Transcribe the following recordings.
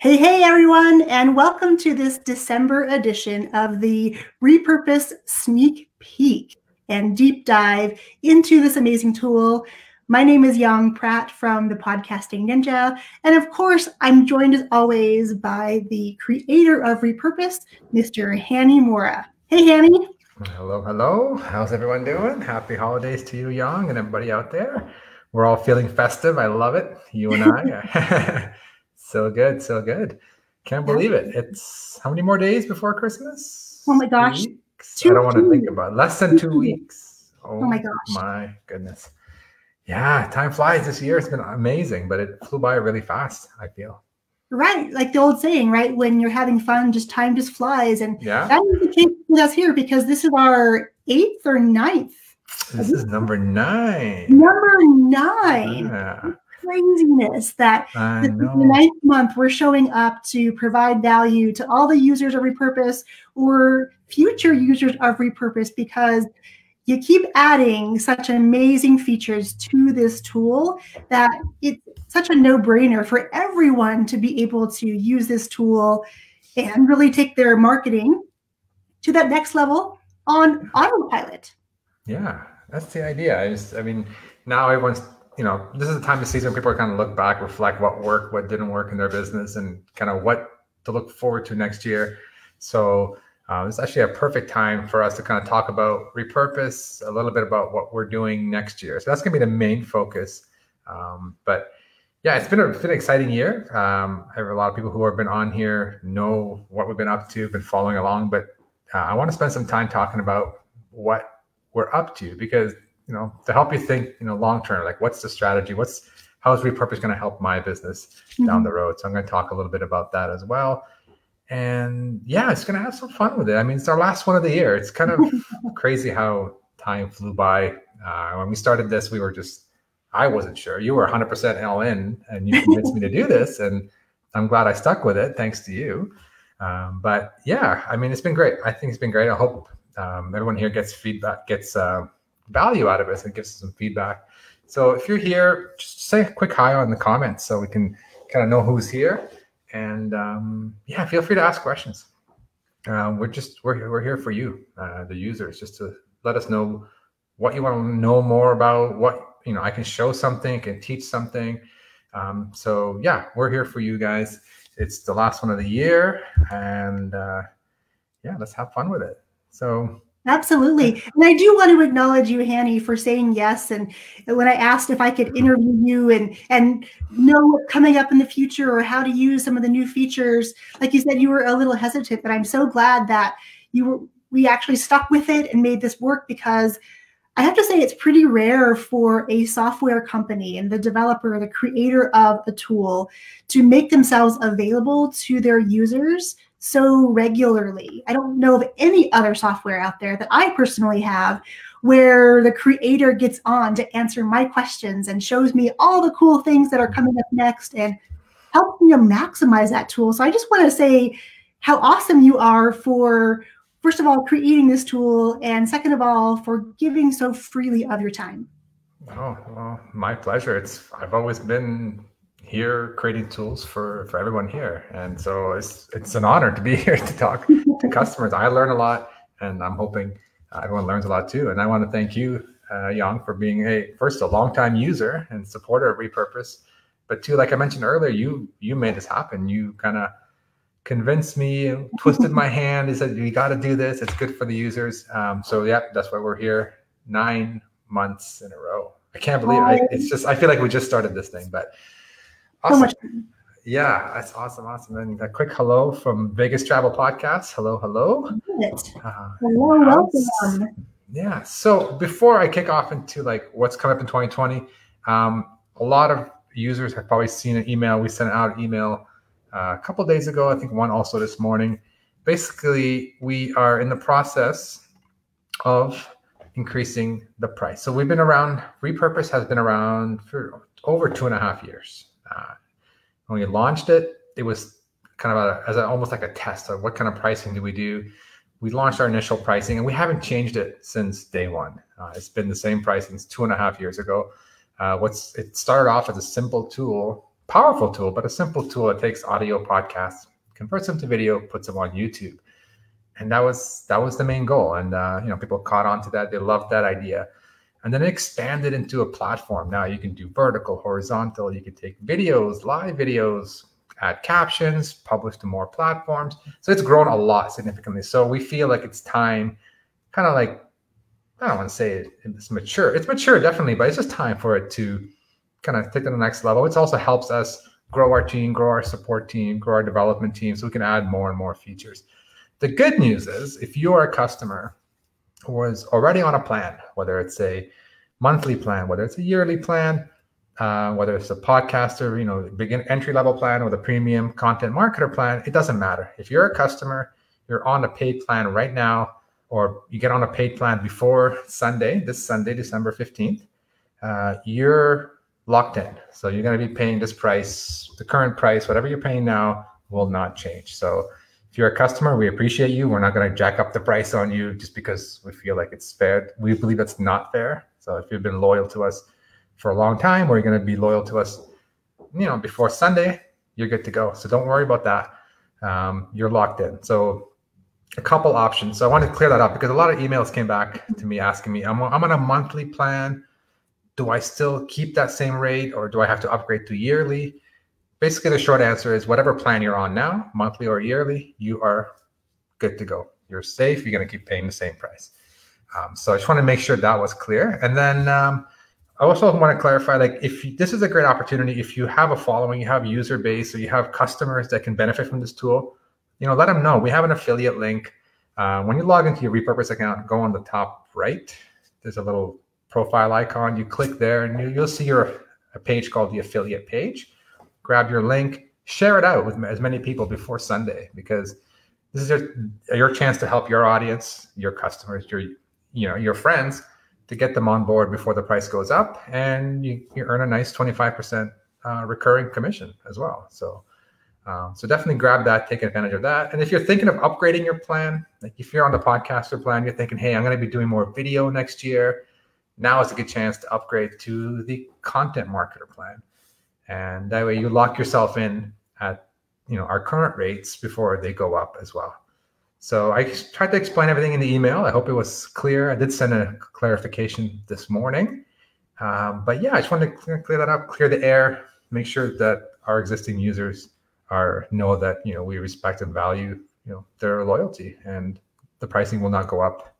Hey, everyone, and welcome to this December edition of the Repurpose Sneak Peek and Deep Dive into this amazing tool. My name is Young Pratt from the Podcasting Ninja, and of course, I'm joined as always by the creator of Repurpose, Mr. Hanny Mora. Hey, Hanny. Hello, hello. How's everyone doing? Happy holidays to you, Young, and everybody out there. We're all feeling festive. I love it. You and I. So good, so good. Can't believe it. It's how many more days before Christmas? Oh my gosh. 2 weeks? I don't want to think about it. Less than 2 weeks. Oh my gosh. My goodness. Yeah, time flies this year. It's been amazing, but it flew by really fast, I feel. Right, like the old saying, right? When you're having fun, time just flies. And yeah, that is the case with us here because this is our 8th or 9th. This is number 9. Number 9. Yeah. Craziness that I know. The 9th month we're showing up to provide value to all the users of Repurpose or future users of Repurpose because you keep adding such amazing features to this tool that it's such a no-brainer for everyone to be able to use this tool and really take their marketing to that next level on autopilot. Yeah, that's the idea. I mean, now everyone's, this is the time of season when people are kind of look back, reflect what worked, what didn't work in their business, and kind of what to look forward to next year. So it's actually a perfect time for us to kind of talk about Repurpose, a little bit about what we're doing next year. So that's going to be the main focus. But yeah, it's been an exciting year. I have a lot of people who have been on here know what we've been up to, been following along. But I want to spend some time talking about what we're up to because to help you think, long term, like what's the strategy? How is Repurpose going to help my business down the road? So I'm going to talk a little bit about that as well. And yeah, it's going to have some fun with it. I mean, it's our last one of the year. It's kind of crazy how time flew by. When we started this, I wasn't sure. You were 100% all in and you convinced me to do this. And I'm glad I stuck with it, thanks to you. But yeah, I mean, it's been great. I think it's been great. I hope everyone here gets feedback, gets value out of it and gives us some feedback. So if you're here, just say a quick hi on the comments so we can kind of know who's here. And yeah, feel free to ask questions. We're here for you, the users, just to let us know what you want to know more about, what, I can show something, can teach something. So yeah, we're here for you guys. It's the last one of the year and yeah, let's have fun with it. So absolutely. And I do want to acknowledge you, Hanny, for saying yes. And when I asked if I could interview you and know what's coming up in the future or how to use some of the new features, like you said, you were a little hesitant, but I'm so glad that we actually stuck with it and made this work because I have to say it's pretty rare for a software company and the developer, the creator of a tool to make themselves available to their users so regularly. I don't know of any other software out there that I personally have where the creator gets on to answer my questions and shows me all the cool things that are coming up next and helps me to maximize that tool. So I just want to say how awesome you are for, first of all, creating this tool, and second of all, for giving so freely of your time. Oh, well, my pleasure. I've always been here creating tools for everyone here. And so it's an honor to be here to talk to customers. I learn a lot and I'm hoping everyone learns a lot too. And I want to thank you, Young, for being a longtime user and supporter of Repurpose, but two, like I mentioned earlier, you made this happen. You kind of convinced me and twisted my hand and said, you got to do this. It's good for the users. So yeah, that's why we're here 9 months in a row. I can't believe it. I feel like we just started this thing, but awesome. So much. Yeah, that's awesome. And a quick hello from Vegas Travel Podcast. Hello. Hello, welcome. Yeah. So before I kick off into like what's coming up in 2020, a lot of users have probably seen an email. We sent out an email a couple of days ago. I think one also this morning. Basically, we are in the process of increasing the price. So we've been around. Repurpose has been around for over 2.5 years. When we launched it, it was kind of almost like a test of what kind of pricing do we do. We launched our initial pricing and we haven't changed it since day one. It's been the same pricing since 2.5 years ago. It started off as a simple tool powerful tool, but a simple tool. It takes audio podcasts, converts them to video, puts them on YouTube. And that was the main goal. And people caught on to that. They loved that idea. And then it expanded into a platform. Now you can do vertical, horizontal. You can take videos, live videos, add captions, publish to more platforms. So it's grown a lot significantly. So we feel like it's time, kind of like, I don't want to say it's mature. It's mature, definitely, but it's just time for it to kind of take to the next level. It also helps us grow our team, grow our support team, grow our development team, so we can add more and more features. The good news is, if you are a customer who was already on a plan, whether it's a monthly plan, whether it's a yearly plan, whether it's a podcaster, begin entry-level plan or the premium content marketer plan, it doesn't matter. If you're a customer, you're on a paid plan right now, or you get on a paid plan before this Sunday, December 15th, you're locked in. So you're going to be paying this price, the current price, whatever you're paying now will not change. So if you're a customer, we appreciate you. We're not going to jack up the price on you just because we feel like it's fair. We believe it's not fair. So if you've been loyal to us for a long time, or you're going to be loyal to us, before Sunday, you're good to go. So don't worry about that. You're locked in. So a couple options. So I wanted to clear that up because a lot of emails came back to me asking me, I'm on a monthly plan. Do I still keep that same rate, or do I have to upgrade to yearly? Basically, the short answer is whatever plan you're on now, monthly or yearly, you are good to go. You're safe. You're going to keep paying the same price. So I just want to make sure that was clear. And then I also want to clarify, like, this is a great opportunity. If you have a following, you have a user base, or you have customers that can benefit from this tool, let them know. We have an affiliate link. When you log into your Repurpose account, go on the top right. There's a little profile icon. You click there, and you'll see a page called the affiliate page. Grab your link, share it out with as many people before Sunday, because this is your chance to help your audience, your customers, your friends, to get them on board before the price goes up, and you earn a nice 25% recurring commission as well. So definitely grab that, take advantage of that. And if you're thinking of upgrading your plan, like if you're on the podcaster plan, you're thinking, hey, I'm going to be doing more video next year. Now is a good chance to upgrade to the content marketer plan. And that way you lock yourself in at our current rates before they go up as well. So I tried to explain everything in the email. I hope it was clear. I did send a clarification this morning. But yeah, I just wanted to clear that up, clear the air, make sure that our existing users know that we respect and value their loyalty, and the pricing will not go up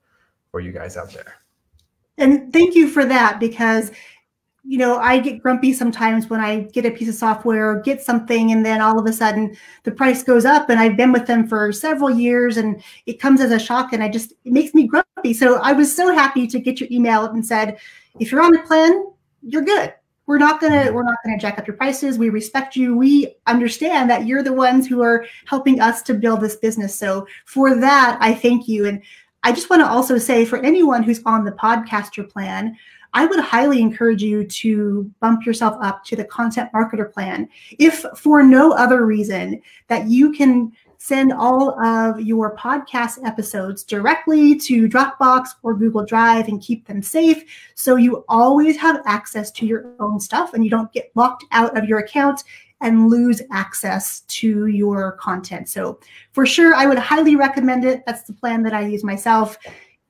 for you guys out there. And thank you for that, because I get grumpy sometimes when I get a piece of software or get something, and then all of a sudden the price goes up, and I've been with them for several years, and it comes as a shock, and it makes me grumpy. So I was so happy to get your email and said, if you're on the plan, you're good. We're not gonna jack up your prices. We respect you. We understand that you're the ones who are helping us to build this business. So for that, I thank you. And I just want to also say, for anyone who's on the podcaster plan, I would highly encourage you to bump yourself up to the content marketer plan, if for no other reason that you can send all of your podcast episodes directly to Dropbox or Google Drive and keep them safe, so you always have access to your own stuff and you don't get locked out of your account and lose access to your content. So for sure, I would highly recommend it. That's the plan that I use myself.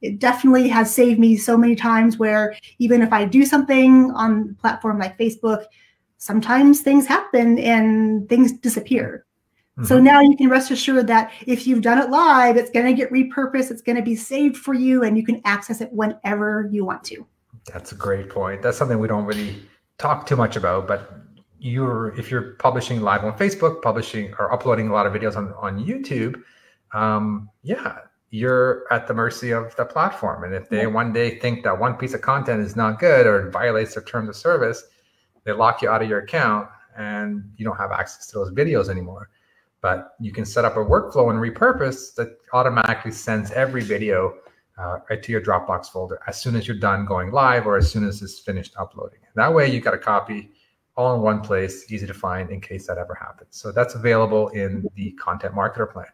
It definitely has saved me so many times, where even if I do something on a platform like Facebook, sometimes things happen and things disappear. Mm-hmm. So now you can rest assured that if you've done it live, it's going to get repurposed, it's going to be saved for you, and you can access it whenever you want to. That's a great point. That's something we don't really talk too much about, but if you're publishing live on Facebook, publishing or uploading a lot of videos on YouTube, you're at the mercy of the platform. And if they one day think that one piece of content is not good or violates their terms of service, they lock you out of your account and you don't have access to those videos anymore. But you can set up a workflow in Repurpose that automatically sends every video right to your Dropbox folder as soon as you're done going live, or as soon as it's finished uploading. That way you got a copy all in one place, easy to find in case that ever happens. So that's available in the content marketer plan.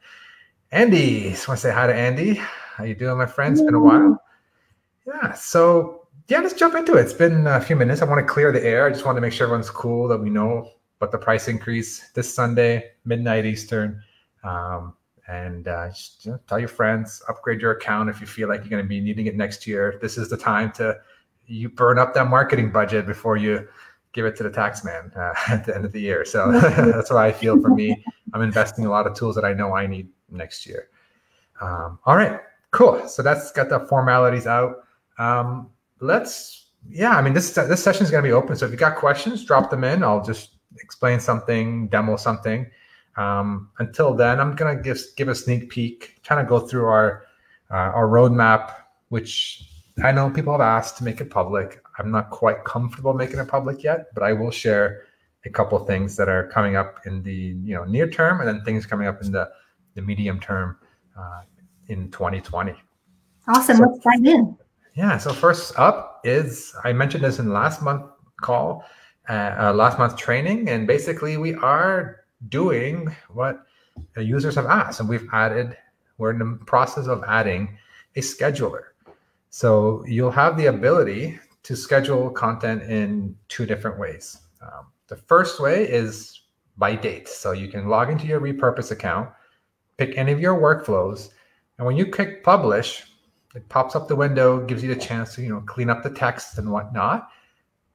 Andy, just want to say hi to Andy. How you doing, my friend? It's been a while. Yeah, so let's jump into it. It's been a few minutes. I want to clear the air. I just want to make sure everyone's cool, that we know but the price increase this Sunday, midnight Eastern. And just, tell your friends, upgrade your account if you feel like you're going to be needing it next year. This is the time to you burn up that marketing budget before you give it to the tax man at the end of the year. So that's what I feel for me. I'm investing a lot of tools that I know I need next year. All right, cool. So that's got the formalities out. This session is going to be open. So if you got questions, drop them in. I'll just explain something, demo something. Until then, I'm going to give a sneak peek, kind of go through our roadmap, which I know people have asked to make it public. I'm not quite comfortable making it public yet, but I will share a couple of things that are coming up in the near term, and then things coming up in the medium term in 2020. Awesome. Let's dive in. Yeah. So first up is, I mentioned this in last month call, last month training, and basically we are doing what the users have asked, and we're in the process of adding a scheduler. So you'll have the ability to schedule content in two different ways. The first way is by date. So you can log into your Repurpose account, pick any of your workflows, and when you click publish, it pops up the window, gives you the chance to clean up the text and whatnot.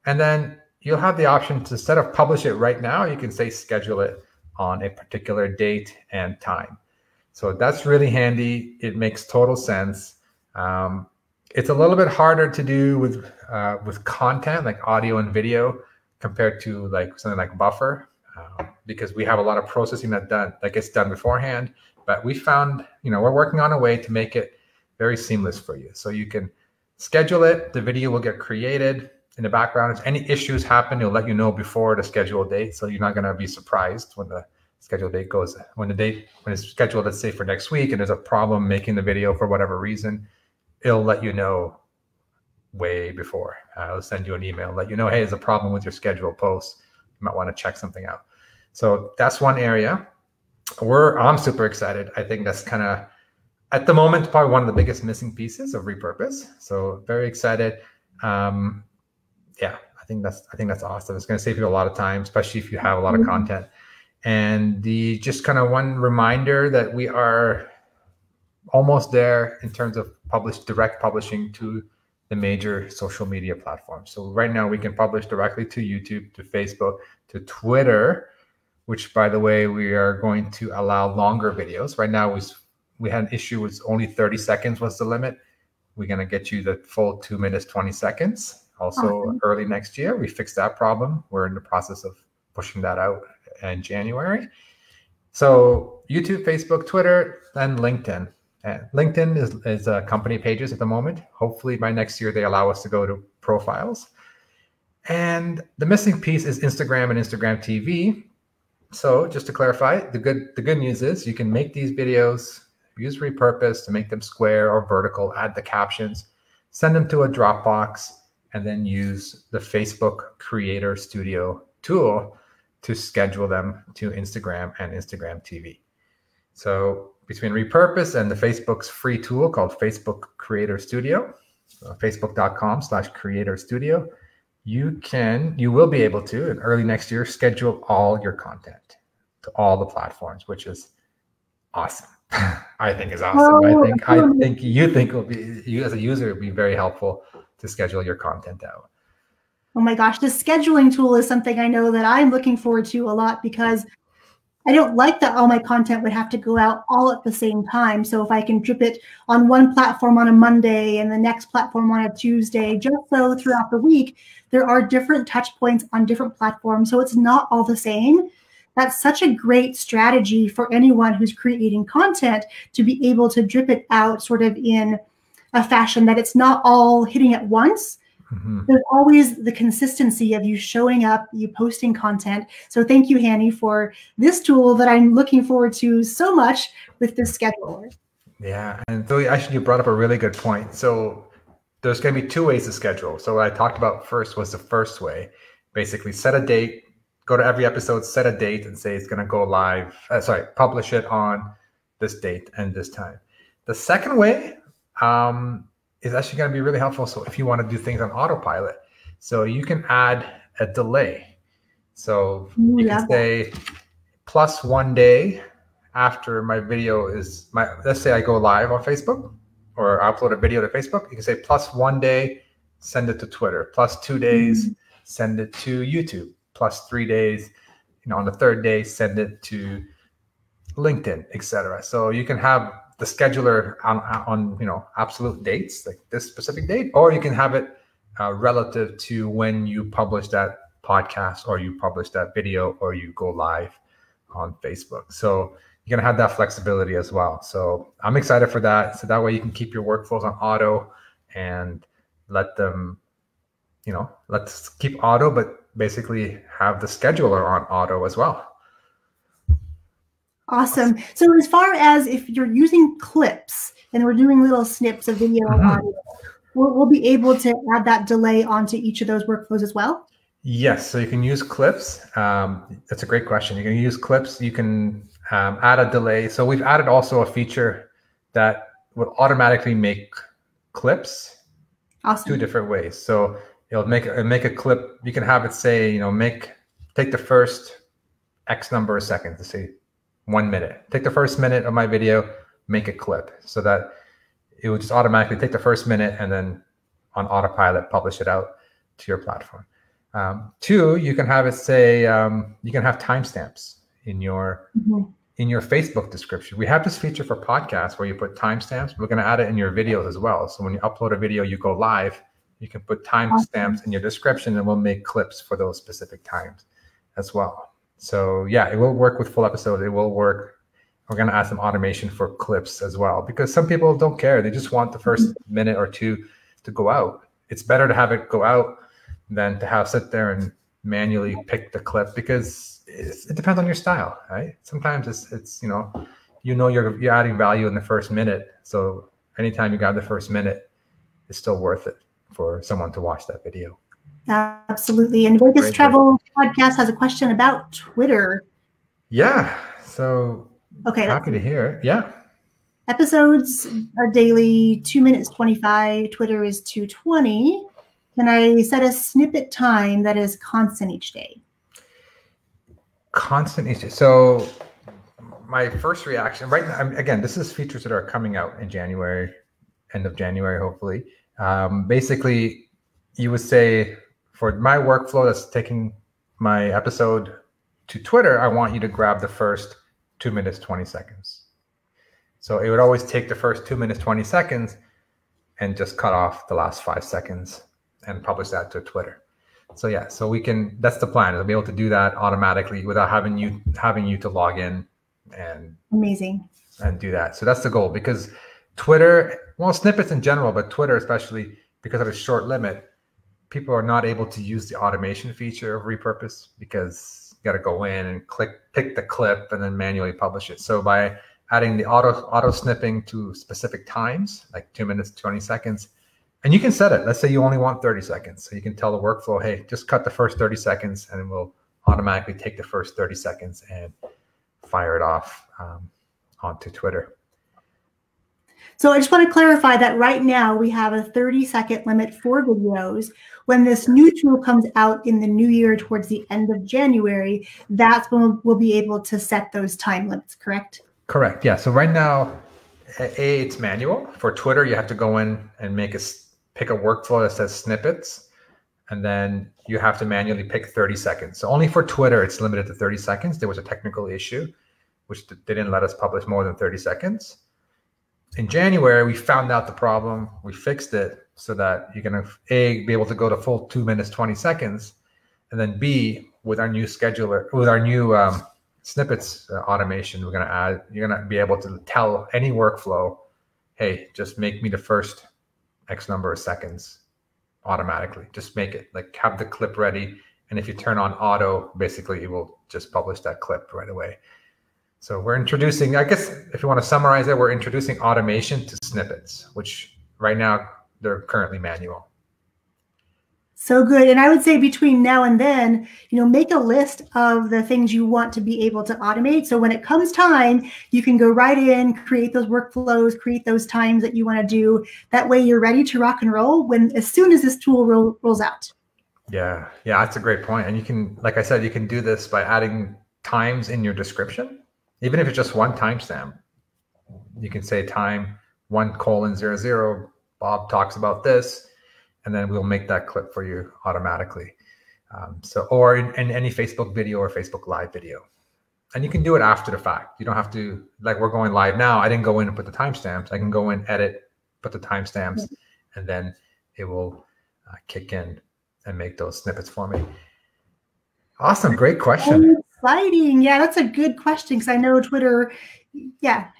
And then you'll have the option to, instead of publish it right now, you can say schedule it on a particular date and time. So that's really handy. It makes total sense. It's a little bit harder to do with content like audio and video compared to like something like Buffer, because we have a lot of processing that gets done beforehand. But we found, we're working on a way to make it very seamless for you. So you can schedule it. The video will get created in the background. If any issues happen, it'll let you know before the scheduled date. So you're not going to be surprised when the scheduled date goes, when it's scheduled, let's say for next week, and there's a problem making the video for whatever reason, it'll let you know way before. It'll send you an email, let you know, hey, there's a problem with your scheduled post. You might want to check something out. So that's one area. I'm super excited. I think that's kind of, at the moment, probably one of the biggest missing pieces of Repurpose. So very excited. I think that's awesome. It's going to save you a lot of time, especially if you have a lot of content. And just kind of one reminder that we are almost there in terms of direct publishing to the major social media platforms. So right now we can publish directly to YouTube, to Facebook, to Twitter, which, by the way, we are going to allow longer videos. Right now we had an issue with only 30 seconds was the limit. We're going to get you the full 2 minutes, 20 seconds. Also, early next year, we fixed that problem. We're in the process of pushing that out in January. So YouTube, Facebook, Twitter, and LinkedIn. LinkedIn is company pages at the moment. Hopefully by next year, they allow us to go to profiles. And the missing piece is Instagram and Instagram TV. So just to clarify, the good news is you can make these videos, use Repurpose to make them square or vertical, add the captions, send them to a Dropbox, and then use the Facebook Creator Studio tool to schedule them to Instagram and Instagram TV. So between Repurpose and the Facebook's free tool called Facebook Creator Studio, facebook.com/Creator Studio, you will be able to, in early next year, schedule all your content to all the platforms, which is awesome. I think is awesome. I think you as a user, it would be very helpful to schedule your content out. Oh my gosh, the scheduling tool is something I know that I'm looking forward to a lot, because I don't like that all my content would have to go out all at the same time. So if I can drip it on one platform on a Monday and the next platform on a Tuesday, just so throughout the week, there are different touch points on different platforms. So it's not all the same. That's such a great strategy for anyone who's creating content, to be able to drip it out sort of in a fashion that it's not all hitting at once. Mm-hmm. There's always the consistency of you showing up, you posting content. So thank you, Hanny, for this tool that I'm looking forward to so much with this scheduler. Yeah, and so actually you brought up a really good point. So there's going to be two ways to schedule. So what I talked about first was the first way. Basically set a date, go to every episode, set a date and say it's going to go live, publish it on this date and this time. The second way is actually going to be really helpful. So if you want to do things on autopilot, so you can add a delay. So Ooh, you yeah. can say plus 1 day after my video is let's say I go live on Facebook or upload a video to Facebook. You can say plus 1 day, send it to Twitter. Plus 2 days, send it to YouTube. Plus 3 days, on the third day, send it to LinkedIn, etc. So you can have the scheduler on absolute dates, like this specific date, or you can have it relative to when you publish that podcast or you publish that video or you go live on Facebook. So you're going to have that flexibility as well. So I'm excited for that. So that way you can keep your workflows on auto and let them, let's keep auto, but basically have the scheduler on auto as well. Awesome. So as far as if you're using clips and we're doing little snips of video or audio, we'll be able to add that delay onto each of those workflows as well? Yes. So you can use clips. That's a great question. You can use clips. You can add a delay. So we've added also a feature that will automatically make clips. Awesome. 2 different ways. So it'll make a clip. You can have it say, take the first X number of seconds, to say 1 minute. Take the first minute of my video, make a clip, so that it will just automatically take the first minute and then on autopilot publish it out to your platform. 2, you can have it say you can have timestamps in your Facebook description. We have this feature for podcasts where you put timestamps. We're going to add it in your videos as well. So when you upload a video, you go live, you can put timestamps in your description, and we'll make clips for those specific times as well. So yeah, it will work with full episodes. It will work. We're going to add some automation for clips as well, because some people don't care. They just want the first minute or 2 to go out. It's better to have it go out than to sit there and manually pick the clip, because it depends on your style, right? Sometimes it's you're adding value in the first minute. So anytime you got the first minute, it's still worth it for someone to watch that video. Absolutely. And Vegas Travel Podcast has a question about Twitter. Yeah. So happy to hear it. Yeah. Episodes are daily, 2 minutes 25. Twitter is 2:20. Can I set a snippet time that is constant each day? Constant each day. So my first reaction right now, again, this is features that are coming out in January, end of January, hopefully. Basically, you would say for my workflow that's taking my episode to Twitter, I want you to grab the first 2 minutes, 20 seconds. So it would always take the first 2 minutes, 20 seconds and just cut off the last 5 seconds and publish that to Twitter. So yeah, so that's the plan. I'll be able to do that automatically without having you to log in and do that. So that's the goal, because Twitter, well, snippets in general, but Twitter especially, because of its short limit, people are not able to use the automation feature of Repurpose, because you got to go in and pick the clip and then manually publish it. So by adding the auto snipping to specific times, like 2 minutes, 20 seconds, and you can set it. Let's say you only want 30 seconds. So you can tell the workflow, hey, just cut the first 30 seconds and it will automatically take the first 30 seconds and fire it off onto Twitter. So I just want to clarify that right now we have a 30-second limit for videos. When this new tool comes out in the new year towards the end of January, that's when we'll be able to set those time limits, correct? Correct. Yeah. So right now, it's manual. For Twitter, you have to go in and pick a workflow that says snippets, and then you have to manually pick 30 seconds. So only for Twitter, it's limited to 30 seconds. There was a technical issue, which they didn't let us publish more than 30 seconds. In January, we found out the problem. We fixed it so that you're going to be able to go to full 2 minutes, 20 seconds. And then B, with our new scheduler, with our new snippets automation, you're going to be able to tell any workflow, hey, just make me the first X number of seconds automatically. Just make it, like, have the clip ready. And if you turn on auto, basically it will just publish that clip right away. So we're introducing, I guess, if you want to summarize it, we're introducing automation to snippets, which right now they're currently manual. So good. And I would say between now and then, make a list of the things you want to be able to automate. So when it comes time, you can go right in, create those workflows, create those times that you want to do. That way you're ready to rock and roll as soon as this tool rolls out. Yeah, that's a great point. And you can, like I said, you can do this by adding times in your description, even if it's just one timestamp. You can say time 1:00. Bob talks about this, and then we'll make that clip for you automatically. Or in any Facebook video or Facebook Live video. And you can do it after the fact. You don't have to, like we're going live now. I didn't go in and put the timestamps. I can go in, edit, put the timestamps, and then it will kick in and make those snippets for me. Awesome. Great question. Exciting. Yeah, that's a good question, because I know Twitter,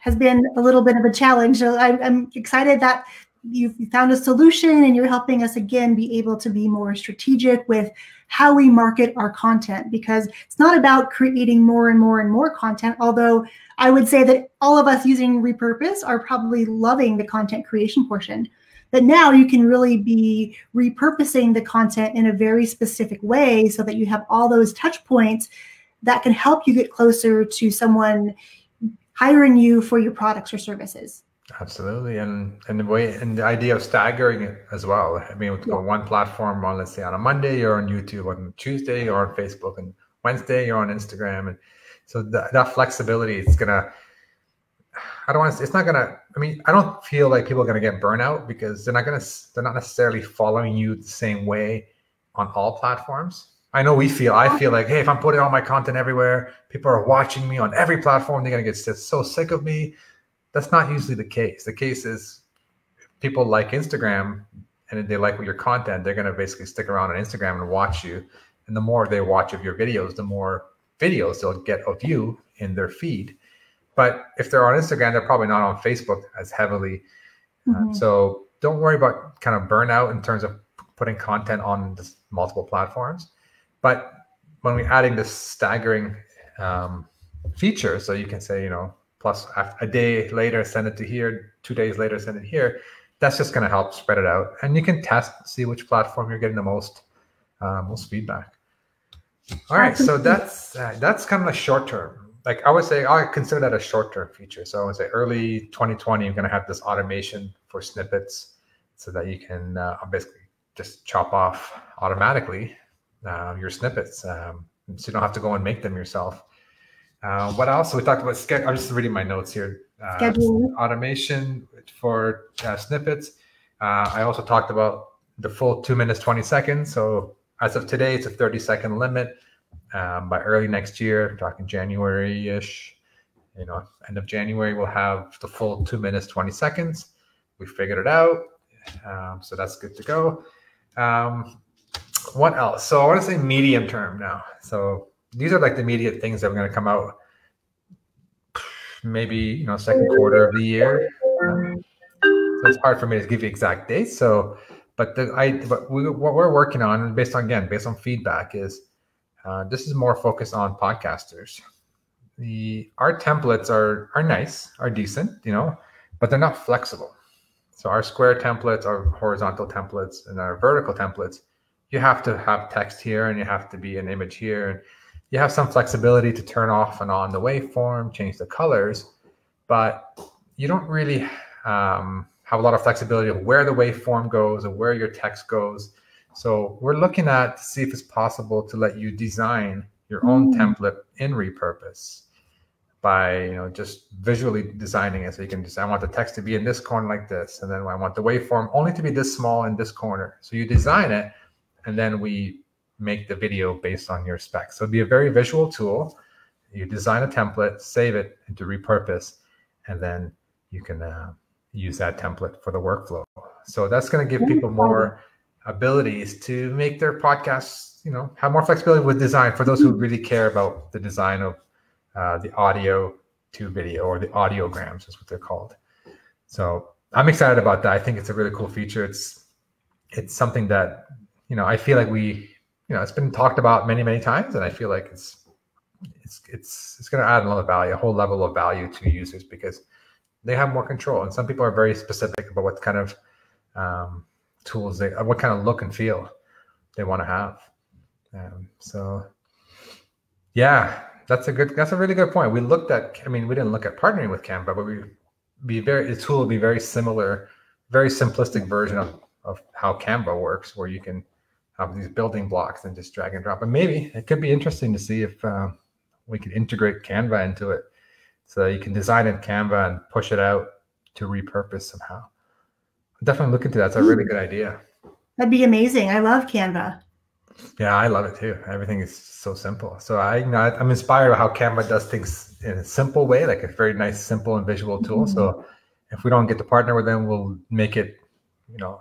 has been a little bit of a challenge. So I'm excited that you found a solution and you're helping us again be able to be more strategic with how we market our content, because it's not about creating more and more and more content, although I would say that all of us using Repurpose are probably loving the content creation portion. But now you can really be repurposing the content in a very specific way so that you have all those touch points that can help you get closer to someone hiring you for your products or services. Absolutely. And the idea of staggering it as well. I mean, we could go one platform on, let's say on a Monday, you're on YouTube, on Tuesday you're on Facebook, and Wednesday you're on Instagram. And so that flexibility, it's gonna, I don't feel like people are going to get burnout, because they're not necessarily following you the same way on all platforms. I feel like, hey, if I'm putting all my content everywhere, people are watching me on every platform, they're going to get so sick of me. That's not usually the case. The case is people like Instagram and they like your content, they're going to basically stick around on Instagram and watch you. And the more they watch of your videos, the more videos they'll get of you in their feed. But if they're on Instagram, they're probably not on Facebook as heavily. So don't worry about kind of burnout in terms of putting content on multiple platforms. But when we're adding this staggering feature, so you can say, plus a day later, send it to here, 2 days later, send it here. That's just going to help spread it out. And you can test, see which platform you're getting the most feedback. All right, so that's kind of a short term. Like I would say, I consider that a short-term feature. So I would say early 2020, you're going to have this automation for snippets so that you can basically just chop off automatically your snippets. So you don't have to go and make them yourself. What else? So we talked about schedule. I'm just reading my notes here. Automation for snippets. I also talked about the full 2 minutes, 20 seconds. So as of today, it's a 30-second limit. By early next year, talking January-ish, end of January, we'll have the full 2 minutes, 20 seconds. We figured it out. So that's good to go. What else? So I want to say medium term now. So these are like the immediate things that are going to come out maybe, second quarter of the year. So it's hard for me to give you exact dates. So, what we're working on, based on feedback, is this is more focused on podcasters. Our templates are nice, are decent, but they're not flexible. So our square templates, our horizontal templates, and our vertical templates, you have to have text here and you have to be an image here. And you have some flexibility to turn off and on the waveform, change the colors, but you don't really have a lot of flexibility of where the waveform goes or where your text goes. So we're looking at to see if it's possible to let you design your own template in Repurpose by just visually designing it. So you can just, I want the text to be in this corner like this, and then I want the waveform only to be this small in this corner. So you design it, and then we make the video based on your specs. So it'd be a very visual tool. You design a template, save it into Repurpose, and then you can use that template for the workflow. So that's going to give people more abilities to make their podcasts, have more flexibility with design for those who really care about the design of the audio to video, or the audiograms is what they're called. So I'm excited about that. I think it's a really cool feature. It's something that, I feel like it's been talked about many, many times, and I feel like it's going to add another value, a whole level of value to users, because they have more control. And some people are very specific about what kind of tools what kind of look and feel they want to have. That's a really good point. We didn't look at partnering with Canva, but the tool will be very similar, very simplistic version of how Canva works, where you can of these building blocks and just drag and drop. And maybe it could be interesting to see if we could integrate Canva into it, so you can design in Canva and push it out to repurpose somehow. Definitely look into that. It's a really good idea. That'd be amazing. I love Canva. Yeah, I love it too. Everything is so simple. So I'm inspired by how Canva does things in a simple way, like a very nice, simple and visual tool. Mm-hmm. So if we don't get to partner with them, we'll make it,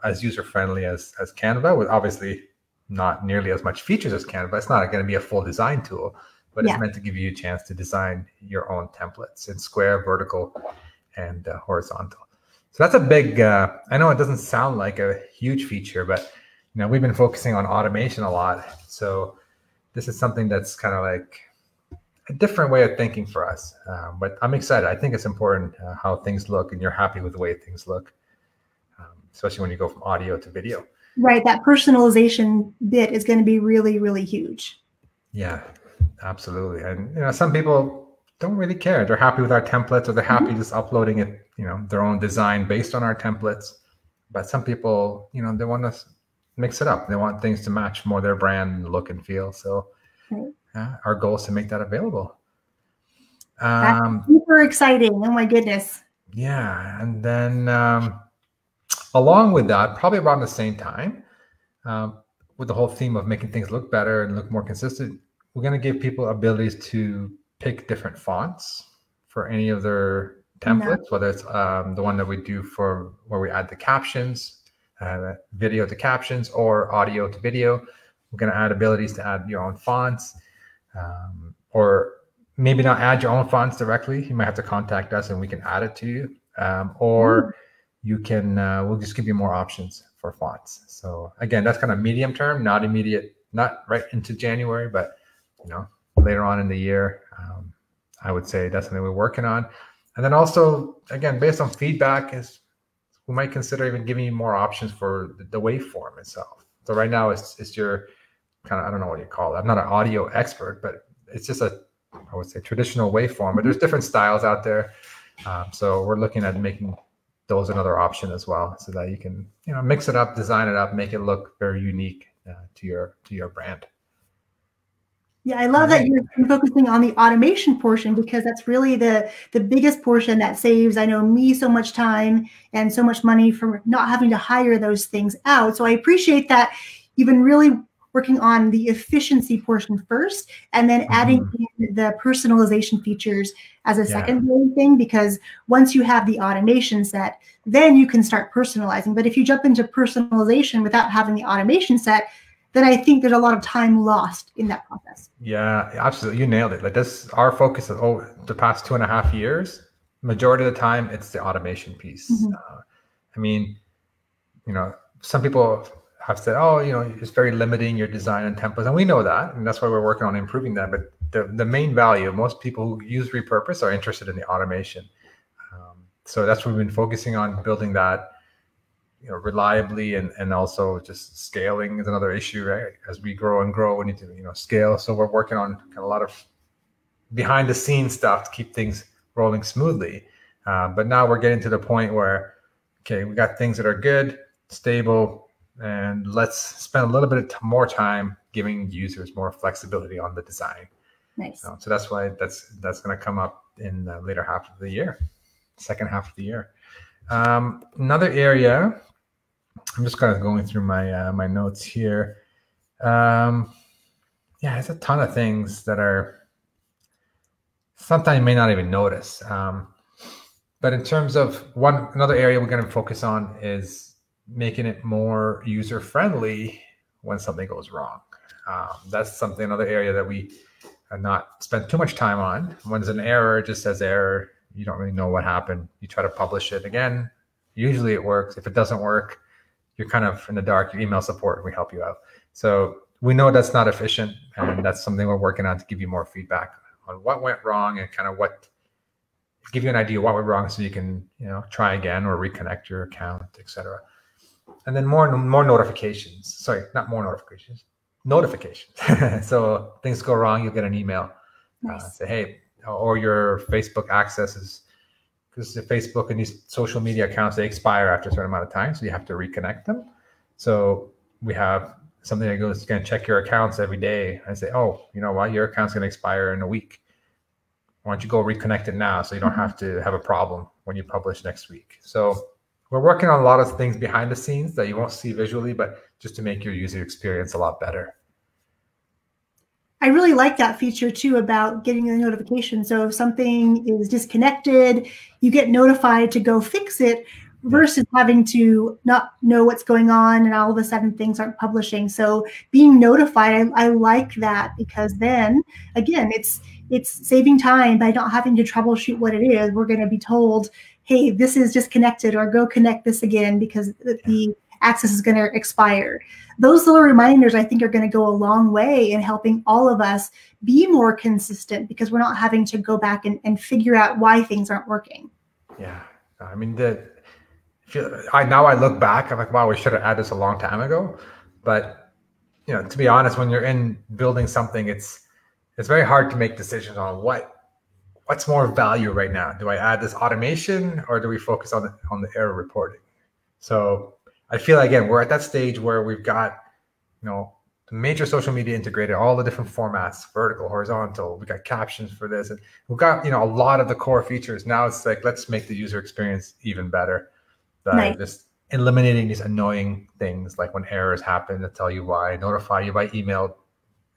as user-friendly as Canva, with obviously not nearly as much features as Canva. It's not going to be a full design tool, but it's meant to give you a chance to design your own templates in square, vertical, and horizontal. So that's a big, I know it doesn't sound like a huge feature, but we've been focusing on automation a lot. So this is something that's kind of like a different way of thinking for us. But I'm excited. I think it's important how things look, and you're happy with the way things look, especially when you go from audio to video. Right. That personalization bit is going to be really, really huge. Yeah, absolutely. And, some people don't really care. They're happy with our templates, or they're happy just uploading it, their own design based on our templates. But some people, they want to mix it up. They want things to match more their brand look and feel. So our goal is to make that available. That's super exciting. Oh my goodness. Yeah. And then along with that, probably around the same time, with the whole theme of making things look better and look more consistent, we're going to give people abilities to pick different fonts for any of their templates, whether it's the one that we do for where we add the captions, video to captions, or audio to video. We're going to add abilities to add your own fonts, or maybe not add your own fonts directly. You might have to contact us and we can add it to you, or you can, we'll just give you more options for fonts. So again, that's kind of medium term, not immediate, not right into January, but later on in the year. I would say that's something we're working on. And then also, again, based on feedback, we might consider even giving you more options for the waveform itself. So right now it's your kind of, I don't know what you call it. I'm not an audio expert, but it's just I would say traditional waveform, but there's different styles out there. So we're looking at making those another option as well, so that you can, mix it up, design it up, make it look very unique to your brand. Yeah, I love that you're focusing on the automation portion, because that's really the biggest portion that saves, I know, me so much time and so much money from not having to hire those things out. So I appreciate that you've been really working on the efficiency portion first, and then adding in the personalization features as a secondary thing, because once you have the automation set, then you can start personalizing. But if you jump into personalization without having the automation set, then I think there's a lot of time lost in that process. Yeah, absolutely. You nailed it. Like this, our focus is the past 2.5 years, majority of the time, it's the automation piece. I mean, some people have said, it's very limiting your design and templates. And we know that, and that's why we're working on improving that. But the main value, most people who use Repurpose are interested in the automation. So that's what we've been focusing on, building that reliably, and also just scaling is another issue, right? As we grow and grow, we need to scale. So we're working on kind of a lot of behind the scenes stuff to keep things rolling smoothly. But now we're getting to the point where, okay, we got things that are good, stable, and let's spend a little bit more time giving users more flexibility on the design. Nice. So that's why that's going to come up in the later half of the year, second half of the year. Another area, I'm just kind of going through my my notes here. It's a ton of things that are sometimes you may not even notice. But in terms of another area we're going to focus on is making it more user friendly when something goes wrong. That's another area that we have not spent too much time on. When there's an error, it just says error. You don't really know what happened. You try to publish it again. Usually it works. If it doesn't work, you're kind of in the dark. You email support and we help you out. So we know that's not efficient, and that's something we're working on to give you more feedback on what went wrong and kind of give you an idea what went wrong, so you can try again or reconnect your account, etc. And then more notifications. Sorry, not more notifications. Notifications. So things go wrong, you'll get an email. Say, hey, or your Facebook accesses, because the Facebook and these social media accounts, they expire after a certain amount of time, so you have to reconnect them. So we have something that goes, going to check your accounts every day. I say, oh, you know what, your account's going to expire in a week. Why don't you go reconnect it now so you don't have to have a problem when you publish next week? So we're working on a lot of things behind the scenes that you won't see visually, but just to make your user experience a lot better. I really like that feature too about getting a notification. So if something is disconnected, you get notified to go fix it versus having to not know what's going on and all of a sudden things aren't publishing. So being notified, I like that, because then again, it's saving time by not having to troubleshoot what it is. We're going to be told, hey, this is disconnected, or go connect this again because the access is going to expire. Those little reminders, I think, are going to go a long way in helping all of us be more consistent, because we're not having to go back and figure out why things aren't working. Yeah. I mean, now I look back, I'm like, wow, we should have added this a long time ago. But, you know, to be honest, when you're in building something, it's very hard to make decisions on what's more value right now. Do I add this automation, or do we focus on the error reporting? So I feel, again, we're at that stage where we've got, you know, the major social media integrated, all the different formats, vertical, horizontal. We got captions for this, and we've got, you know, a lot of the core features. Now it's like, let's make the user experience even better. Nice. Just eliminating these annoying things, like when errors happen to tell you why, notify you by email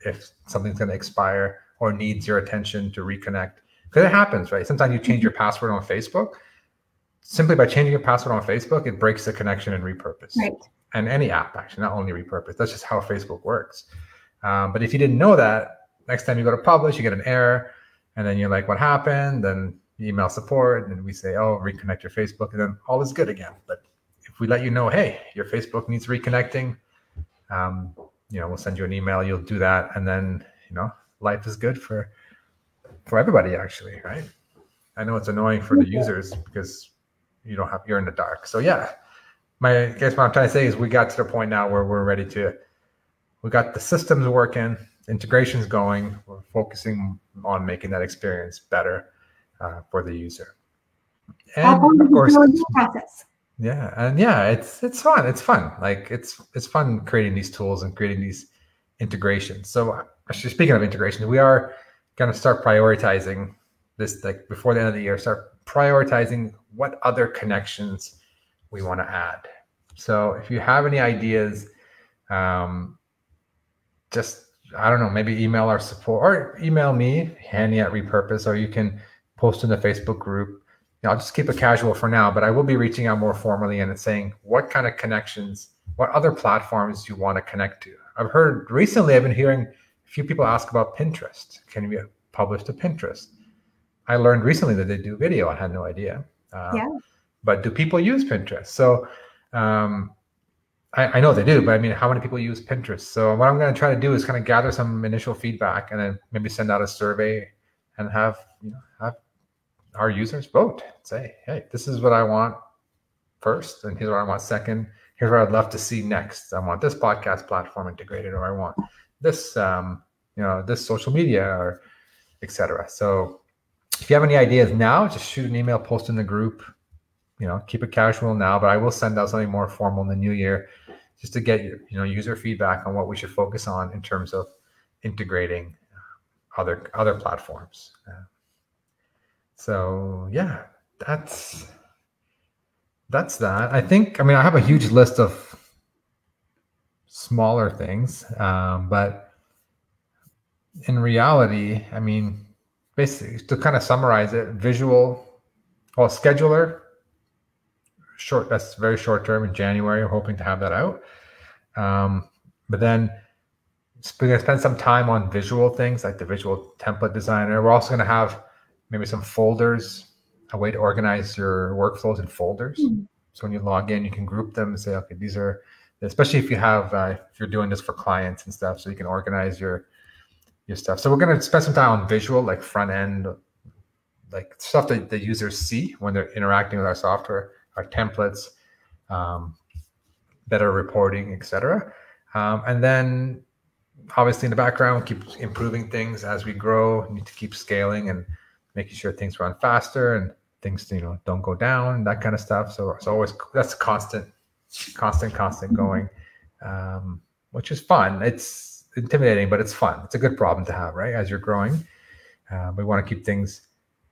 if something's going to expire or needs your attention to reconnect. Because it happens, right? Sometimes you change your password on Facebook. Simply by changing your password on Facebook, it breaks the connection in Repurpose. Right. And any app, actually, not only Repurpose. That's just how Facebook works. But if you didn't know that, next time you go to publish, you get an error, and then you're like, what happened? Then you email support, and then we say, oh, reconnect your Facebook, and then all is good again. But if we let you know, hey, your Facebook needs reconnecting, you know, we'll send you an email, you'll do that, and then, you know, life is good for everybody, actually, right? I know it's annoying for the users because you're in the dark. So yeah, I guess what I'm trying to say is we got to the point now where we're ready we got the systems working, integrations going, we're focusing on making that experience better for the user. And of course, yeah, and yeah, it's fun. It's fun. Like it's fun creating these tools and creating these integrations. So actually, speaking of integrations, we are going to start prioritizing this, like before the end of the year, start prioritizing what other connections we want to add. So if you have any ideas, just, I don't know, maybe email our support or email me, Hanny at Repurpose, or you can post in the Facebook group. You know, I'll just keep it casual for now, but I will be reaching out more formally and saying what kind of connections, what other platforms you want to connect to. I've been hearing a few people ask about Pinterest. Can we publish to Pinterest? I learned recently that they do video. I had no idea. But do people use Pinterest? So I know they do, but I mean, how many people use Pinterest? So what I'm going to try to do is kind of gather some initial feedback and then maybe send out a survey and have our users vote. Say, hey, this is what I want first, and here's what I want second. Here's what I'd love to see next. I want this podcast platform integrated, or I want this, this social media, or etc. So if you have any ideas now, just shoot an email, post in the group. You know, keep it casual now, but I will send out something more formal in the new year, just to get user feedback on what we should focus on in terms of integrating other platforms. So yeah, that's that. I have a huge list of smaller things, but in reality, I mean, basically to kind of summarize it, scheduler. That's very short term in January. We're hoping to have that out. But then we're going to spend some time on visual things like the visual template designer. We're also going to have maybe some folders, a way to organize your workflows in folders. So when you log in, you can group them and say, okay, these are, especially if you have, if you're doing this for clients and stuff, so you can organize your stuff. So we're going to spend some time on visual, like front end, like stuff that the users see when they're interacting with our software, our templates, better reporting, etc. And then obviously in the background, keep improving things as we grow. We need to keep scaling and making sure things run faster and things, don't go down, that kind of stuff. So it's always, that's constant going. which is fun. It's intimidating, but it's fun. It's a good problem to have, right? As you're growing, we want to keep things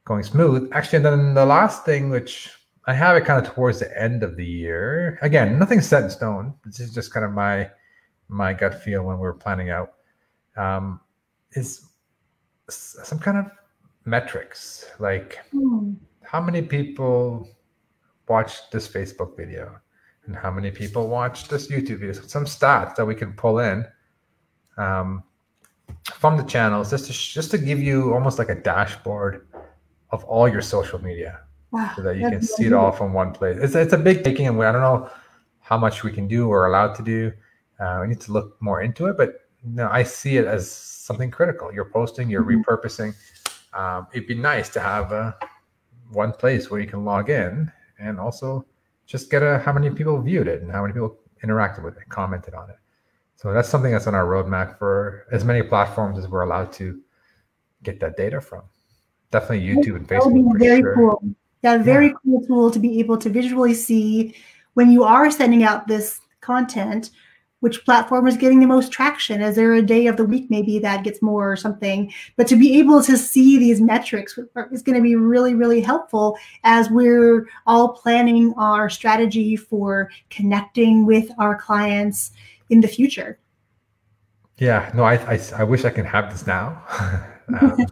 going smooth. Actually, and then the last thing, which I have it kind of towards the end of the year. Again, nothing's set in stone. This is just kind of my gut feel when we're planning out. Is some kind of metrics, like how many people watched this Facebook video and how many people watched this YouTube video. Some stats that we can pull in from the channels, just to give you almost like a dashboard of all your social media, so that you can see it all from one place. It's a big taking, and I don't know how much we can do or allowed to do. We need to look more into it, but no, I see it as something critical. You're posting, you're repurposing. It'd be nice to have one place where you can log in and also just get how many people viewed it and how many people interacted with it, commented on it. So that's something that's on our roadmap for as many platforms as we're allowed to get that data from. Definitely YouTube and Facebook. That would be very cool. Yeah, very cool tool to be able to visually see when you are sending out this content, which platform is getting the most traction. Is there a day of the week maybe that gets more or something? But to be able to see these metrics is going to be really, really helpful as we're all planning our strategy for connecting with our clients in the future. Yeah, no, I wish I could have this now,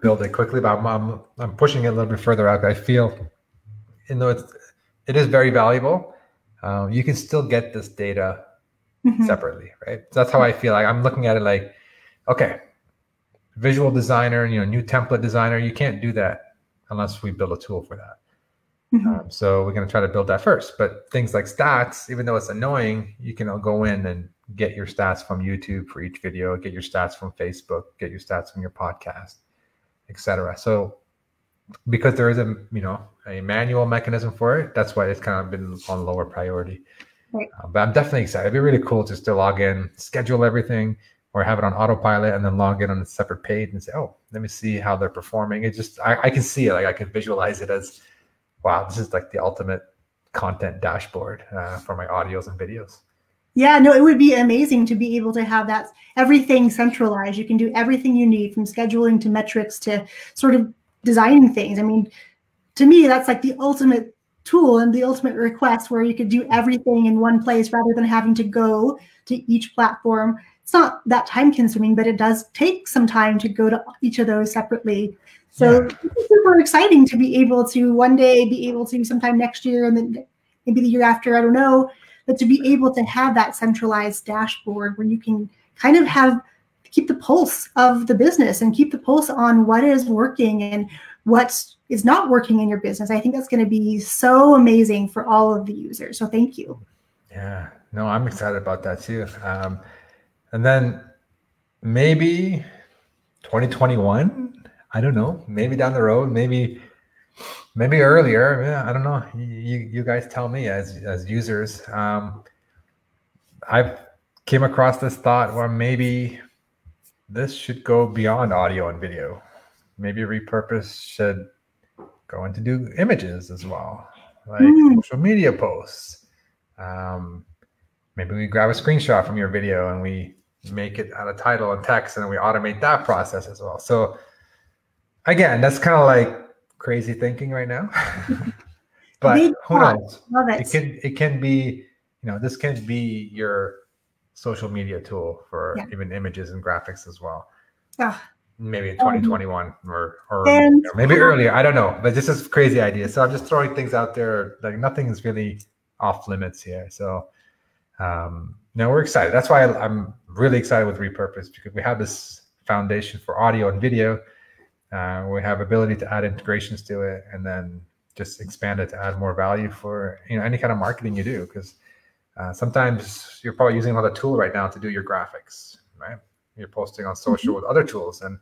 build it quickly, but I'm pushing it a little bit further out. I feel, it is very valuable. You can still get this data separately, right? So that's how I feel. Like I'm looking at it like, okay, visual designer, new template designer, you can't do that unless we build a tool for that. So we're going to try to build that first. But things like stats, even though it's annoying, you can go in and get your stats from YouTube for each video, get your stats from Facebook, get your stats from your podcast, etc. So because there is a manual mechanism for it, that's why it's kind of been on lower priority. Right. But I'm definitely excited. It'd be really cool just to log in, schedule everything, or have it on autopilot, and then log in on a separate page and say, oh, let me see how they're performing. It just, I can see it. Like I can visualize it as, wow, this is like the ultimate content dashboard for my audios and videos. Yeah, no, it would be amazing to be able to have that, everything centralized. You can do everything you need, from scheduling to metrics to sort of designing things. I mean, to me, that's like the ultimate tool and the ultimate request, where you could do everything in one place rather than having to go to each platform. It's not that time consuming, but it does take some time to go to each of those separately. So it's super exciting to be able to one day be able to, sometime next year and then maybe the year after, I don't know, but to be able to have that centralized dashboard where you can kind of keep the pulse of the business and keep the pulse on what is working and what is not working in your business. I think that's going to be so amazing for all of the users. So thank you. Yeah, no, I'm excited about that too. And then maybe 2021, I don't know, maybe down the road, maybe earlier. Yeah, I don't know. You guys tell me as users. I've came across this thought where maybe this should go beyond audio and video. Maybe Repurpose should go into do images as well, like social media posts. Maybe we grab a screenshot from your video and we make it out of title and text, and then we automate that process as well. So again, that's kind of like crazy thinking right now, but who knows? Love it. It can be, this can be your social media tool for even images and graphics as well. Maybe in 2021 or maybe earlier. I don't know, but this is crazy idea. So I'm just throwing things out there. Like nothing is really off limits here. So we're excited. That's why I'm really excited with Repurpose, because we have this foundation for audio and video. We have ability to add integrations to it, and then just expand it to add more value for any kind of marketing you do. Because sometimes you're probably using another tool right now to do your graphics, right? You're posting on social with other tools, and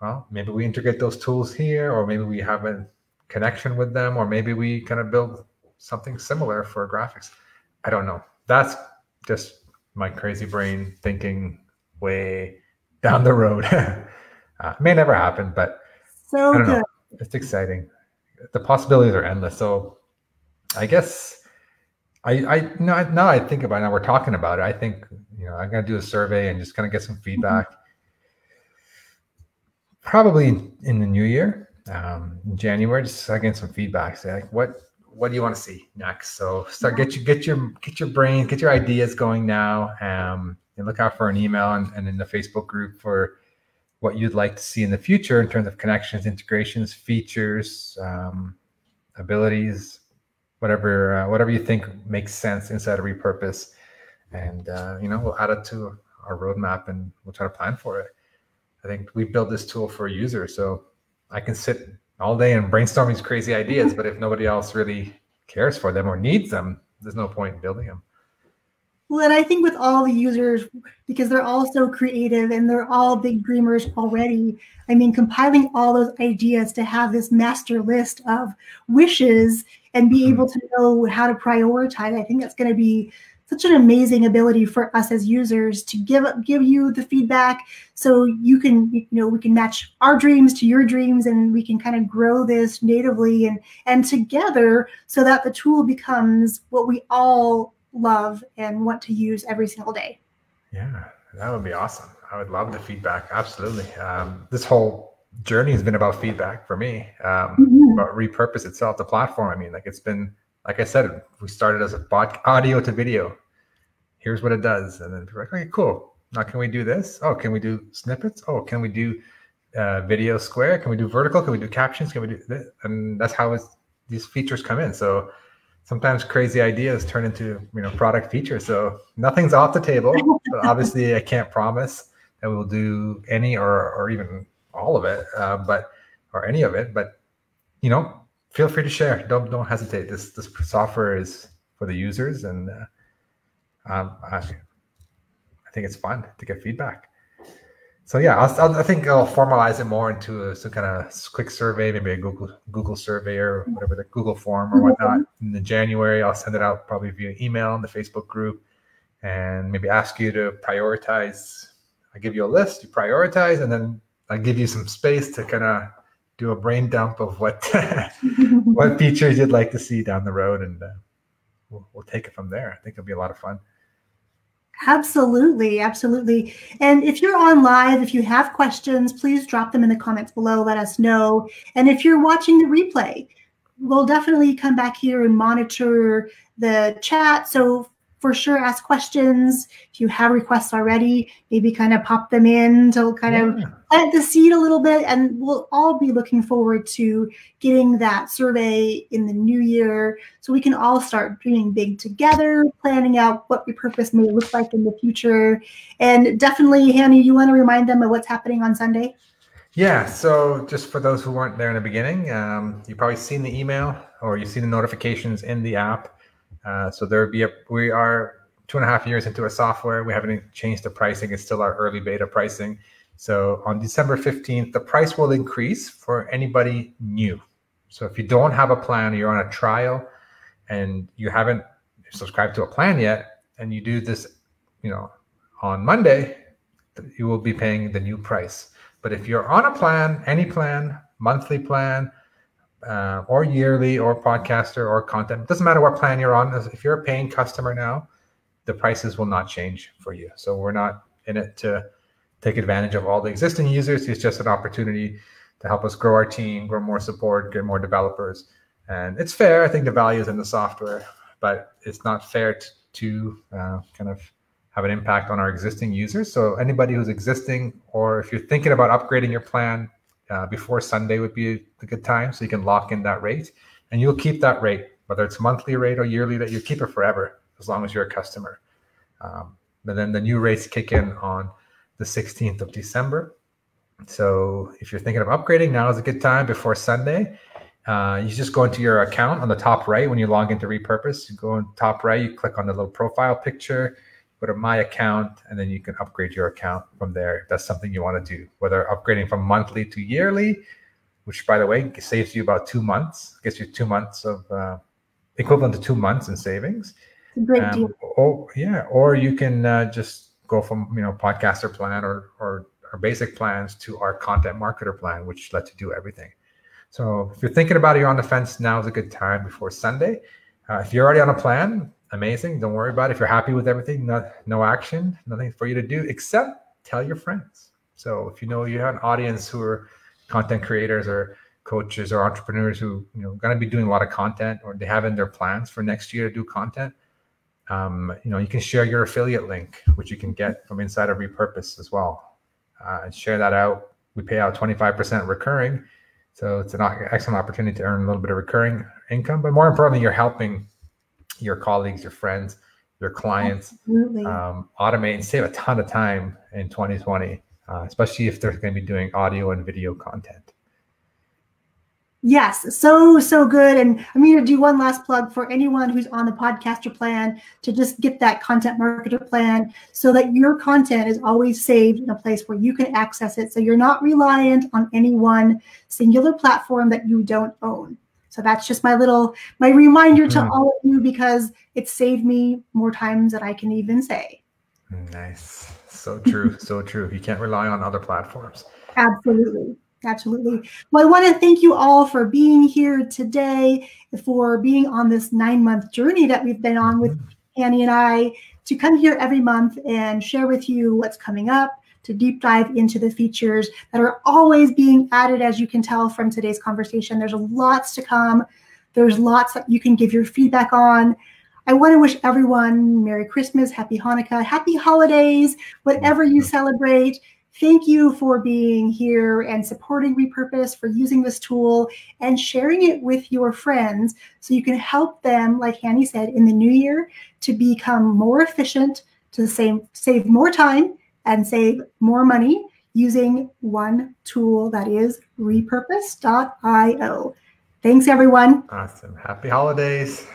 well, maybe we integrate those tools here, or maybe we have a connection with them, or maybe we kind of build something similar for graphics. I don't know. That's just my crazy brain thinking way down the road. May never happen, but so I don't know. It's exciting. The possibilities are endless. So I guess now I think about it, now we're talking about it, I think, I'm going to do a survey and just kind of get some feedback. Probably in the new year, in January, just get some feedback. Say like, what do you want to see next? So start get your brain, get your ideas going now. And look out for an email and in the Facebook group for what you'd like to see in the future in terms of connections, integrations, features, abilities, whatever you think makes sense inside of Repurpose. And we'll add it to our roadmap and we'll try to plan for it. I think we built this tool for users, so I can sit all day and brainstorm these crazy ideas, but if nobody else really cares for them or needs them, there's no point in building them. Well, and I think with all the users, because they're all so creative and they're all big dreamers already, I mean, compiling all those ideas to have this master list of wishes and be able to know how to prioritize, I think that's going to be such an amazing ability for us as users to give you the feedback, so you can, we can match our dreams to your dreams, and we can kind of grow this natively and together, so that the tool becomes what we all love and want to use every single day. Yeah, that would be awesome. I would love the feedback. Absolutely. This whole journey has been about feedback for me, about Repurpose itself, the platform. I mean, it's been, like I said, we started as audio to video. Here's what it does. And then people are like, okay, cool. Now can we do this? Oh, can we do snippets? Oh, can we do video square? Can we do vertical? Can we do captions? Can we do this? And that's how these features come in. So sometimes crazy ideas turn into product features. So nothing's off the table. But obviously, I can't promise that we will do any or even all of it, or any of it. But feel free to share. Don't hesitate. This software is for the users, and I think it's fun to get feedback. So yeah, I think I'll formalize it more into some kind of quick survey, maybe a Google survey or whatever, the Google form or whatnot. In the January, I'll send it out probably via email in the Facebook group, and maybe ask you to prioritize. I give you a list, you prioritize, and then I give you some space to kind of do a brain dump of what what features you'd like to see down the road, and we'll take it from there. I think it'll be a lot of fun. Absolutely, absolutely. And if you're on live, if you have questions, please drop them in the comments below. Let us know. And if you're watching the replay, we'll definitely come back here and monitor the chat. So for sure, ask questions. If you have requests already, maybe kind of pop them in to kind of plant the seed a little bit. And we'll all be looking forward to getting that survey in the new year, so we can all start dreaming big together, planning out what Repurpose may look like in the future. And definitely, Hanny, you want to remind them of what's happening on Sunday? Yeah, so just for those who weren't there in the beginning, you've probably seen the email or you've seen the notifications in the app. So we are 2.5 years into a software. We haven't changed the pricing. It's still our early beta pricing. So on December 15th, the price will increase for anybody new. So if you don't have a plan, or you're on a trial and you haven't subscribed to a plan yet, and you do this, on Monday, you will be paying the new price. But if you're on a plan, any plan, monthly plan, or yearly, or podcaster, or content, it doesn't matter what plan you're on. If you're a paying customer now, the prices will not change for you. So we're not in it to take advantage of all the existing users. It's just an opportunity to help us grow our team, grow more support, get more developers. And it's fair. I think the value is in the software, but it's not fair to kind of have an impact on our existing users. So anybody who's existing, or if you're thinking about upgrading your plan, before Sunday would be a good time, so you can lock in that rate, and you'll keep that rate, whether it's monthly rate or yearly, that you keep it forever as long as you're a customer. But then the new rates kick in on the 16th of December. So if you're thinking of upgrading, now is a good time before Sunday. You just go into your account on the top right when you log into Repurpose. You go on top right, you click on the little profile picture, go to My Account, and then you can upgrade your account from there if that's something you want to do, whether upgrading from monthly to yearly, which, by the way, saves you about 2 months, gets you 2 months of equivalent to 2 months in savings. Great deal. Or you can just go from podcaster plan or our basic plans to our content marketer plan, which lets you do everything. So if you're thinking about it, you're on the fence, now is a good time before Sunday. If you're already on a plan, amazing. Don't worry about it. If you're happy with everything, no action, nothing for you to do except tell your friends. So if you know you have an audience who are content creators or coaches or entrepreneurs who going to be doing a lot of content, or they have in their plans for next year to do content, you can share your affiliate link, which you can get from inside of Repurpose as well, and share that out. We pay out 25% recurring, so it's an excellent opportunity to earn a little bit of recurring income. But more importantly, you're helping your colleagues, your friends, your clients automate and save a ton of time in 2020, especially if they're going to be doing audio and video content. Yes, so good. And I'm going to do one last plug for anyone who's on the podcaster plan to just get that content marketer plan so that your content is always saved in a place where you can access it. So you're not reliant on any one singular platform that you don't own. So that's just my reminder to all of you, because it saved me more times than I can even say. Nice. So true. So true. You can't rely on other platforms. Absolutely. Absolutely. Well, I want to thank you all for being here today, for being on this 9-month journey that we've been on with Annie and I, to come here every month and share with you what's coming up, to deep dive into the features that are always being added. As you can tell from today's conversation, there's lots to come. There's lots that you can give your feedback on. I want to wish everyone Merry Christmas, Happy Hanukkah, Happy Holidays, whatever you celebrate. Thank you for being here and supporting Repurpose, for using this tool and sharing it with your friends so you can help them, like Hanny said, in the new year to become more efficient, to save more time and save more money using one tool, that is repurpose.io. Thanks, everyone. Awesome. Happy holidays.